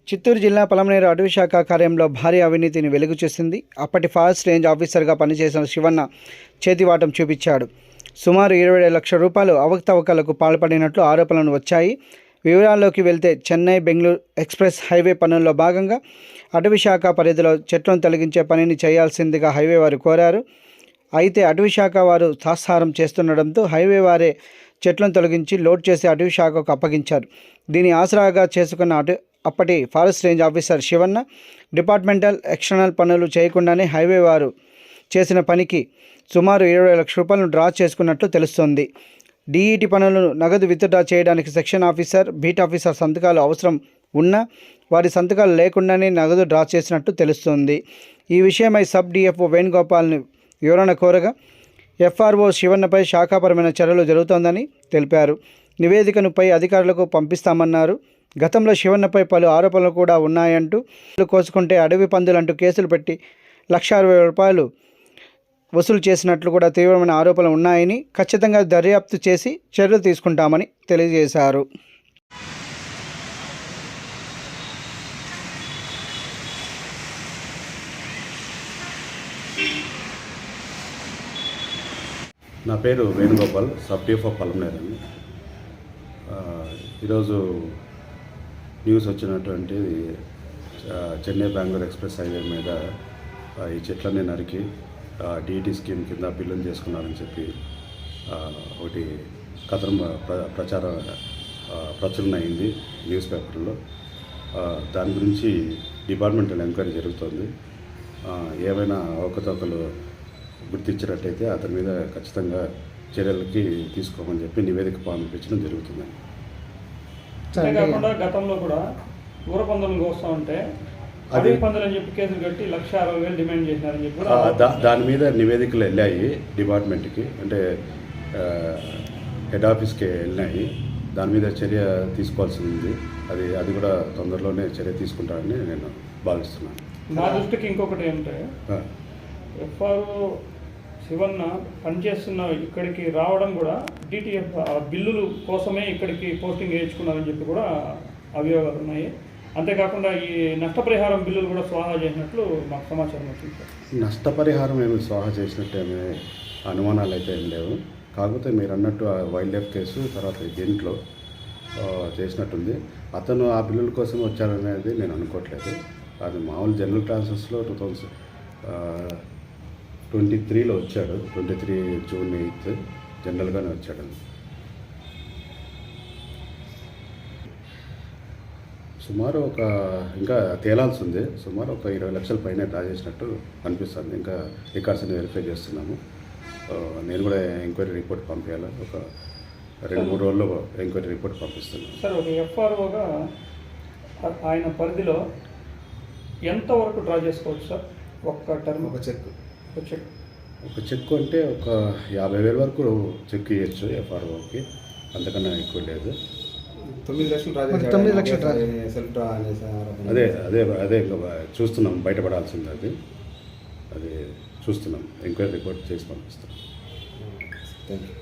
చిత్తూరు జిల్లా పలమనేరు అటవీ శాఖ కార్యంలో భారీ అవినీతిని వెలుగు చూసింది. అప్పటి ఫారెస్ట్ రేంజ్ ఆఫీసర్గా పనిచేసిన శివన్న చేతివాటం చూపించాడు. సుమారు 27 లక్షల రూపాయలు అవకతవకలకు పాల్పడినట్లు ఆరోపణలు వచ్చాయి. వివరాల్లోకి వెళ్తే చెన్నై బెంగళూరు ఎక్స్ప్రెస్ హైవే పనుల్లో భాగంగా అటవీ శాఖ పరిధిలో చెట్లను తొలగించే పనిని చేయాల్సిందిగా హైవే వారు కోరారు. అయితే అటవీ శాఖ వారు తాత్సారం చేస్తుండడంతో హైవే వారే చెట్లను తొలగించి లోడ్ చేసి అటవీ శాఖకు అప్పగించారు. దీని ఆసరాగా చేసుకున్న అప్పటి forest range officer Shivanna departmental external పనులు చేయకుండానే హైవే వారు చేసిన పనికి సుమారు 20 లక్షల రూపాయలను డ్రా చేసుకున్నట్లు తెలుస్తోంది. డిఈటి పనులను నగదు విత్డ్రా చేయడానికి సెక్షన్ ఆఫీసర్, బీట్ ఆఫీసర్ సంతకాలు అవసరం ఉన్నా వారి సంతకాలు లేకుండానే నగదు డ్రా చేసినట్టు తెలుస్తోంది. ఈ విషయమై సబ్ డిఎఫ్ఓ వేణుగోపాల్ని వివరణ కోరగా ఎఫ్ఆర్ఓ శివన్నపై శాఖాపరమైన చర్యలు జరుగుతోందని తెలిపారు. నివేదికను పై అధికారులకు పంపిస్తామన్నారు. గతంలో శివన్నపై పలు ఆరోపణలు కూడా ఉన్నాయంటూ కోసుకుంటే అడవి పందులంటూ కేసులు పెట్టి 1,60,000 రూపాయలు వసూలు చేసినట్లు కూడా తీవ్రమైన ఆరోపణలు ఉన్నాయని, ఖచ్చితంగా దర్యాప్తు చేసి చర్యలు తీసుకుంటామని తెలియజేశారు. నా పేరు వేణుగోపాల్, సబ్ డిఎఫ్ఓ పలమనేరు అండి. ఈరోజు న్యూస్ వచ్చినటువంటి చెన్నై బెంగళూరు ఎక్స్ప్రెస్ హైవే మీద ఈ చెట్లన్నీ నరికి డిఈటీ స్కీమ్ కింద బిల్లులు చేసుకున్నారని చెప్పి ఒకటి కథనం ప్రచురణ అయింది న్యూస్ పేపర్లో. దాని గురించి డిపార్ట్మెంటల్ ఎంక్వైరీ జరుగుతుంది. ఏమైనా అవకతవకలు గుర్తించినట్టయితే అతని మీద ఖచ్చితంగా చర్యలకి తీసుకోమని చెప్పి నివేదిక పంపించడం జరుగుతుంది. అంతేకాకుండా గతంలో కూడా ఊర పందులు వస్తూ ఉంటే అడవి పందులు అని చెప్పి కేసులు కట్టి 1,60,000 డిమాండ్ చేసినారని చెప్పి దాని మీద నివేదికలు వెళ్ళాయి డిపార్ట్మెంట్కి, అంటే హెడ్ ఆఫీస్కి వెళ్ళినాయి. దాని మీద చర్య తీసుకోవాల్సి ఉంది. అది కూడా తొందరలోనే చర్య తీసుకుంటారని నేను భావిస్తున్నాను. నా దృష్టికి ఇంకొకటి ఏమంటే ఎఫ్ఆర్ఓ శివన్న పనిచేస్తున్న ఇక్కడికి రావడం కూడా డిటిఎఫ్ బిల్లులు కోసమే ఇక్కడికి పోస్టింగ్ వేయించుకున్నారని చెప్పి కూడా అభియోగాలు ఉన్నాయి. అంతేకాకుండా ఈ నష్టపరిహారం బిల్లులు కూడా స్వాహా చేసినట్లు మాకు సమాచారం వచ్చింది. నష్టపరిహారం ఏమి స్వాహా చేసినట్టు ఏమి అనుమానాలు అయితే ఏం లేవు. కాకపోతే మీరు అన్నట్టు వైల్డ్ లైఫ్ కేసు తర్వాత దీంట్లో చేసినట్టుంది. అతను ఆ బిల్లుల కోసం వచ్చారనేది నేను అనుకోవట్లేదు. అది మామూలు జనరల్ ట్రాన్స్ఫర్స్లో 2023లో వచ్చాడు. 23 జూన్ 8 జనరల్గానే వచ్చాడు. సుమారు ఇంకా తేలాల్సి ఉంది. సుమారు ఒక 20 లక్షల పైన డ్రా చేసినట్టు అనిపిస్తుంది. ఇంకా రికార్డ్స్ అన్ని వెరిఫై చేస్తున్నాము. నేను కూడా ఎంక్వైరీ రిపోర్ట్ పంపించాలి. ఒక 2-3 రోజుల్లో ఎంక్వైరీ రిపోర్ట్ పంపిస్తున్నాను. సార్, ఒక ఎఫ్ఆర్ఓగా ఆయన పరిధిలో ఎంతవరకు డ్రా చేసుకోవచ్చు సార్? ఒక్క టర్మ్ ఒక చెక్ అంటే ఒక 50,000 వరకు చెక్ ఇవ్వచ్చు ఎఫ్ఆర్ఓకి, అంతకన్నా ఎక్కువ లేదు. 9 లక్షలు అదే చూస్తున్నాం, బయటపడాల్సింది అది చూస్తున్నాం. ఎంక్వైరీ రిపోర్ట్ చేసి పంపిస్తాం. Thank you.